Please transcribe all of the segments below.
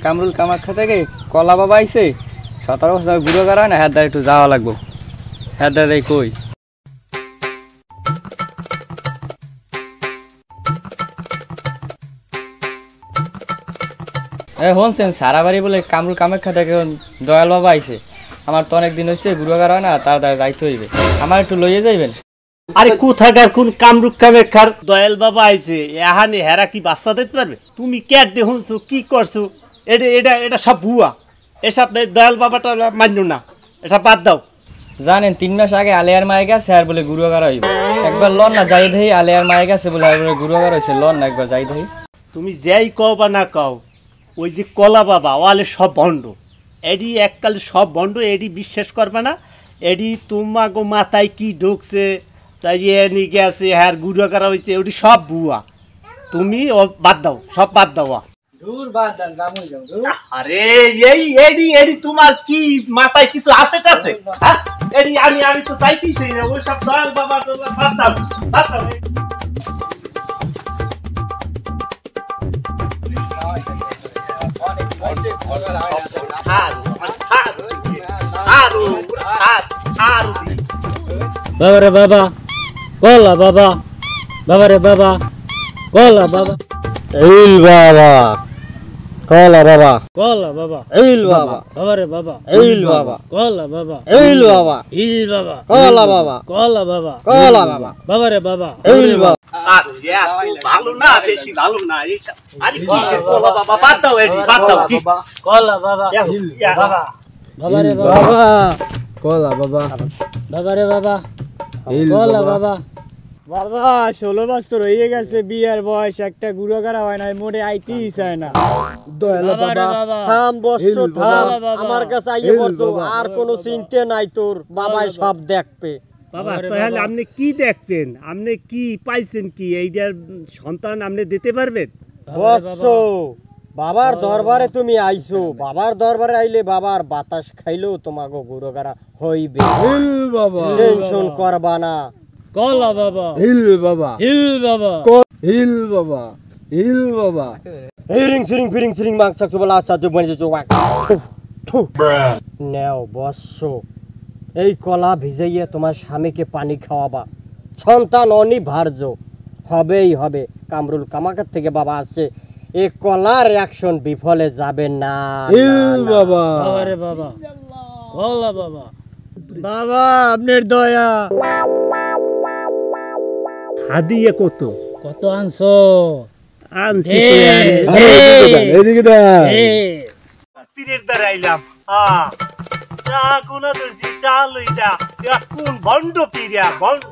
কামরুল কামাখ্যা থেকে কলা বাবা আইছে 17 বছর গুঁড়ো করা না, হ্যাঁ একটু যাওয়া লাগবো। হ্যাঁ দাদা কই শুনছেন সারা বাড়ি বলে কামরুল কামাখ্যা থেকে দয়াল বাবা আইছে। আমার তো অনেকদিন হয়েছে গুঁড়ো করা হয় না, তার দায়িত্ব হইবে, আমার একটু লইয়ে যাইবেন। আরে কোথাকার কোন কামরুল কামাখ্যার দয়াল বাবা আইছে, এহানে হেরা কি বাচ্চা দিতে পারবে? তুমি ক্যাট দেখুনছো কি করছো? এটা এটা এটা সব ভুয়া, এসব দয়াল বাবাটা মান্য না, এটা বাদ দাও। জানেন 3 মাস আগে আলিয়ার মায়ে গেছে আর বলে গুঁড়ো করা হইবে, একবার লন না যাই দেই। আলিয়ার মায়ে গেছে বলে আর বলে গুঁড়ো করা হয়েছে, লন না একবার যাই দেই। তুমি যেই কও বা না কও, ওই যে কলা বাবা ওয়ালে সব বন্ড, এডি এককালে সব বন্ড, এডি বিশ্বাস করবে না। এডি তোমাগো মাথায় কি ঢুকছে তাই এনি গেছে হ্যাঁ গুঁড়ো করা হয়েছে, ওটি সব ভুয়া। তুমি ও বাদ দাও, সব বাদ দাও। আরে এই এডি এডি তোমার কি মাথায় কিছু আছে টাছে? হ্যাঁ এডি আমি তো চাইতেছি না, ওই সব দয়াল বাবা বাদ দাও, বাদ দাও। বাবা রে বাবা কলা বাবা, বাবা রে বাবা কলা বাবা, ইল বাবা কলা বাবা, কলা বাবা ইল বাবা, বাবা রে বাবা ইল বাবা, কলা বাবা, ইল বাবা, ইল বাবা, কলা বাবা, কলা বাবা, কলা বাবা, বাবা রে বাবা, ইল বাবা। ভালো না, বেশি ভালো না। আরে কিসের কলা বাবা, বাদ দাও, এডি বাদ দাও। কলা বাবা, বাবা, বাবা রে বাবা, বাবা কলা বাবা, বাবা রে বাবা কলা বাবা। বাবা 16 বছর হয়ে গেছে বিয়ের বয়স, একটা গুঁড়ো করা হয় না, মোড়ে আইতেই চায় না। দয়াল বাবা থাম বর্ষ থাম, আমার কাছে আইয়ে বর্ষ, আর কোনো চিন্তা নাই তোর, বাবাই সব দেখবে। বাবা তাহলে আপনি কি দেখবেন? আপনি কি পাইছেন কি? এইটার সন্তান আপনি দিতে পারবেন? বর্ষ বাবার দরবারে তুমি আইছো, বাবার দরবারে আইলে বাবার বাতাস খাইলেও তোমাকে গুঁড়ো করা হইবে, টেনশন করবা না। কলা বাবা, হিল বাবা, হিল বাবা, হিল বাবা, হিল বাবা, হিরিং সিরিং ফিরিং সিরিং মাংস বলা আচ্ছা তো বনে যে ওয়াক থু নাও বর্ষ, এই কলা ভিজাইয়ে তোমার স্বামীকে পানি খাওয়াবা, সন্তান অনিবার্য হবেই হবে। কামরুল কামাখ্যা থেকে বাবা আসছে, এই কলার অ্যাকশন বিফলে যাবে না। বাবা বাবা রে বাবা কলা বাবা, বাবা আপনার দয়া। হাদিয়ে কত কত আনছো? আনছি এদিকে দেন, পীরের দ্বারা আইলাম। হ্যাঁ তা কোন দর্জি টা লইদা, এ কোন ভন্ড পীরা ভন্ড।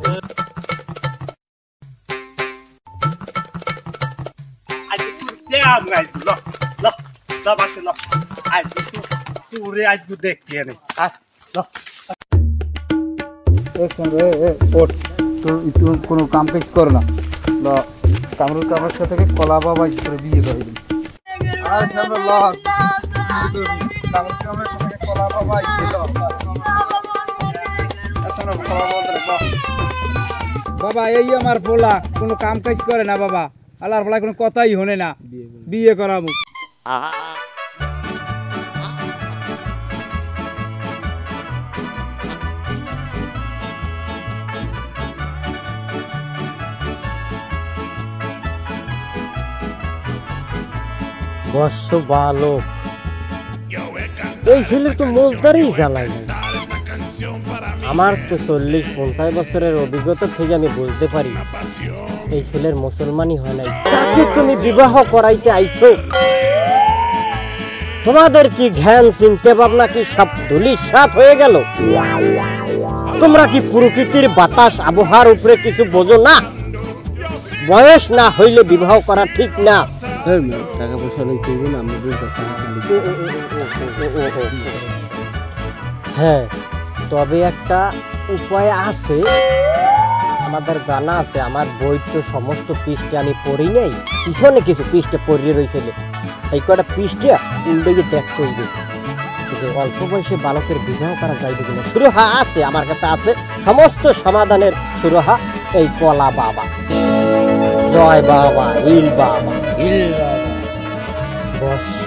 আজ তুই দেখ গাইস, ল ল ল বাসে ল, আজ তুই আজ দেখ কে নে। আয় ল তোর কোনো কাম কাজ কর না, কামরুল কামাখ্যা থেকে কলা বাবা করে বিয়ে করে দিন। বাবা এই আমার পোলা কোনো কাম কাজ করে না বাবা, আল্লাহর পোলা কোনো কথাই হনে না, বিয়ে করাবো। বর্ষ বালক, এই ছেলে তো মোজদারই জ্বালাই নাই। আমার তো 40-50 বছরের অভিজ্ঞতা থেকে আমি বলতে পারি এই ছেলের মুসলমানই হয় নাই। তাকে তুমি বিবাহ করাইতে আইছো, তোমাদের কি জ্ঞান চিন্তা ভাবনা কি সব ধূলিসাৎ হয়ে গেল? তোমরা কি প্রকৃতির বাতাস আবহাওয়ার উপরে কিছু বোঝো না? বয়স না হইলে বিবাহ করা ঠিক না। টাকা পয়সা লইতে হইবে না আমাদের কাছে। হ্যাঁ তবে একটা উপায় আছে, আমাদের জানা আছে। আমার বই তো সমস্ত পৃষ্ঠে আমি পড়ি নাই, পিছনে কিছু পৃষ্ঠে পড়িয়ে রয়েছিল, এই কটা পৃষ্ঠে উল্টে দেখতে হইবে অল্প বয়সে বালকের বিবাহ করা যাইবে কিনা। সুরাহা আছে আমার কাছে, আছে সমস্ত সমাধানের সুরাহা। এই কলা বাবা, জয় বাবা, ইল বাবা, ইল বাবা। বর্ষ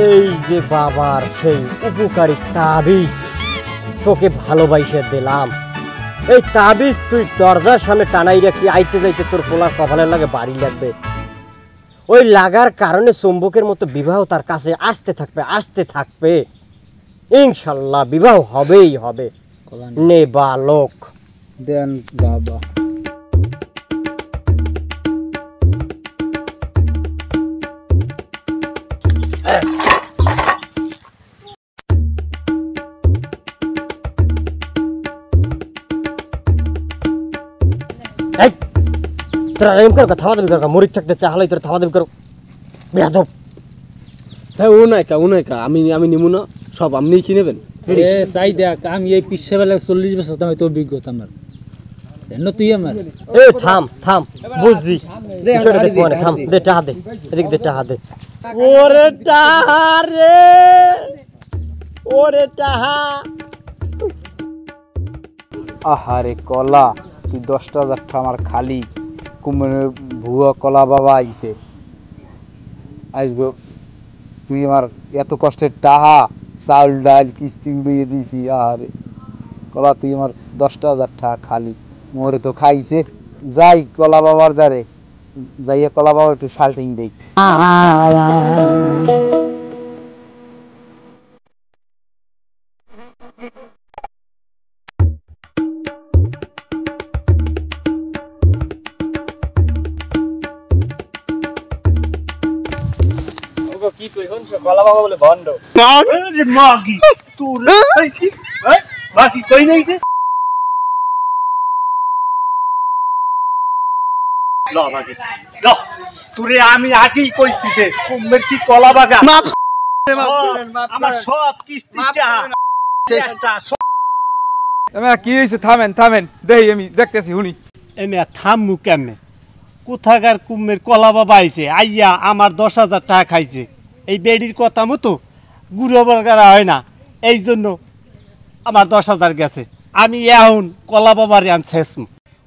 এই যে বাবার সেই উপকারী তাবিজ তোকে ভালোবাসে দিলাম, এই তাবিজ তুই দরজার সামনে টানাই রাখবি, আইতে যাইতে তোর পোলার কপালের লাগে বাড়ি লাগবে। ওই লাগার কারণে চুম্বকের মতো বিবাহ তার কাছে আসতে থাকবে ইনশাল্লাহ বিবাহ হবেই হবে। নে বালক দেন বাবা। এই তোরা এম কর থাবা দাবি কর, মরিচ থাকতে চাহালাই তোর থাবা দাবি কর বেয়াদব। হ্যাঁ ও নাইকা আমি নিমু না, সব আপনিই কি নেবেন? এ চাই দেখ, আমি এই পিসে বেলা 40 বছর আমি তো অভিজ্ঞতা আমার জানো তুই আমার। এ থাম বুঝছি বিষয়টা দেখবো না, থাম দে টাহা দে, এদিক দে টাহা দে। ওরে টাহা রে, ওরে টাহা। আহারে কলা, তুই 10,000 টাকা আমার খালি কুমিরের ভুয়া কলা বাবা আইছে আইসগো। তুই আমার এত কষ্টের টাহা চাউল ডাল কিস্তি উড়িয়ে দিছি। আহারে কলা, তুই আমার 10,000 টাকা খালি, মোরে তো খাইছে। যাই কলা বাবার দ্বারে যাইয়া কলা বাবা একটু শাল্টিং দেই। কি কই হনছো, কলা বাবা বলে ভন্ড। মাগি তোর বাকি কই নাই যে ল মাগি ল, তোরে আমি আগেই কইছি যে কুমের কি কলা বাগা আমার সব কিস্তিটা চেষ্টা। কি হয়েছে? থামেন দেই, আমি দেখতেছি শুনি। এমে থামমু কেমনে? কোথাকার কুমের কলা বাবা আইছে, আইয়া আমার 10,000 টাকা খাইছে। এই বেডির কথা মতো গুঁড়ো বর্গারা হয় না, এই জন্য আমার 10,000 গেছে। আমি এখন কলা বাবারে আন শেষ।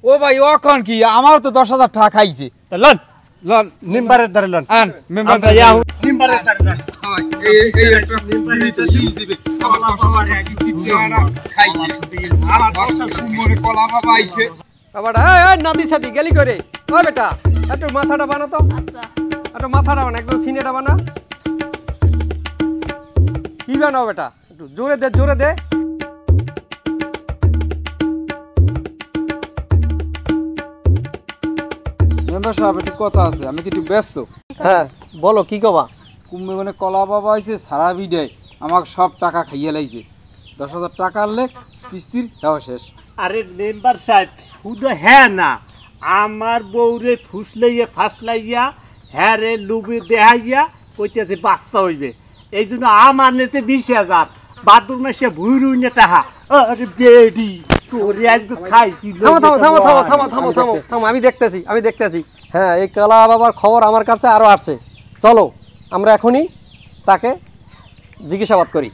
ও ভাই অখন কি, আমার তো 10,000 টাকা খাইছে। লন লন নিম্বারের দ্বারে লন আন মেম্বার আমরা এখন নিম্বারের দ্বারে লন। কলা বাবা আইছে। বাবাটা নাতি সাথী গেলি করে, ও বেটা একটু মাথাটা বানা তো, একটু মাথাটা বানা, একদম সিনেটা বানা। কি বানাও বেটা, একটু জোরে দে। মেম্বার সাহেব একটু কথা আছে, আমি কি একটু ব্যস্ত? হ্যাঁ বলো কি কবা। কুম্ভে মানে কলা বাবা আইছে, সারা বিডায় আমাকে সব টাকা খাইয়ে লাইছে। 10,000 টাকা আনলে কিস্তির দেওয়া শেষ। আরে মেম্বার সাহেব শুধু হ্যাঁ না, আমার বউরে ফুসলাইয়া ফাসলাইয়া হ্যাঁ রে লুবি দেহাইয়া কইতেছে বাচ্চা হইবে, এই জন্য আমার নেছে 20,000 বাদুর মাসে ভুই রুইনে টাহা। আরে বেডি তোরে আজকে খাইছি। থামো, আমি দেখতেছি। হ্যাঁ এই কলা বাবার খবর আমার কাছে আরো আসছে, চলো আমরা এখনই তাকে জিজ্ঞাসাবাদ করি।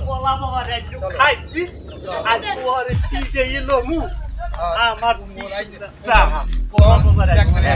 কলা বাবার আজকে খাইছি, আর তোরে চিটে এলো মু আমার 20,000 টাকা কলা বাবার আজকে।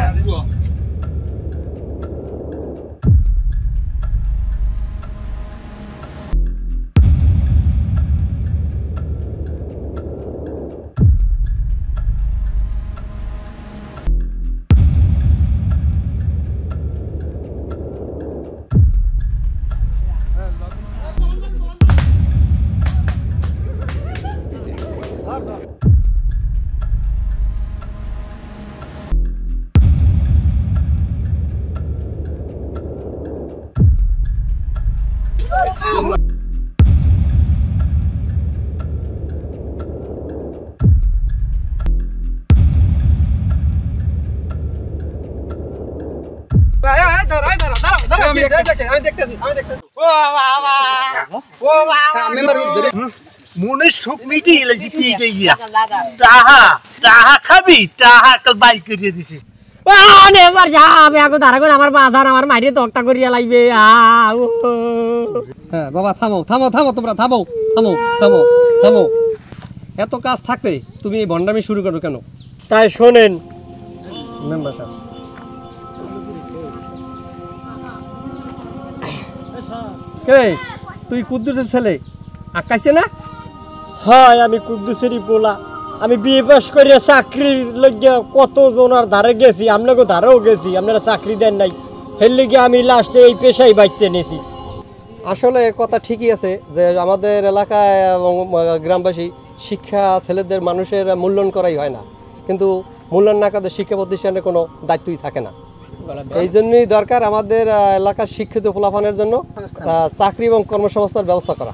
মনে সুখ মিটি এলেছি পিটে গিয়া টাহা খাবি, টাহা কাল বাই করিয়ে দিছি। এবার যা আমি আগে ধারা করে আমার বাজার আমার মাইরে তক্তা করিয়া লাগবে। হ্যাঁ বাবা থামো তোমরা থামো। এত কাজ থাকতে তুমি এই ভণ্ডামি শুরু করো কেন? তাই শোনেন মেম্বার সাহেব, কে তুই কুদ্দুসের ছেলে আকাইছে না? হয় আমি কুদ্দুসেরই পোলা। আমি বিয়ে পাস করে চাকরির লইয়া কত জনার ধারে গেছি, আপনাকে ধারেও গেছি, আপনারা চাকরি দেন নাই, এর লিগে আমি লাস্টে এই পেশায় বাইছে নিয়েছি। আসলে কথা ঠিকই আছে যে আমাদের এলাকায় এবং গ্রামবাসী শিক্ষা ছেলেদের মানুষের মূল্যায়ন করাই হয় না, কিন্তু মূল্যায়ন না করলে শিক্ষা প্রতিষ্ঠানের কোনো দায়িত্বই থাকে না। এই জন্যই দরকার আমাদের এলাকার শিক্ষিত পোলাপানের জন্য চাকরি এবং কর্মসংস্থানের ব্যবস্থা করা।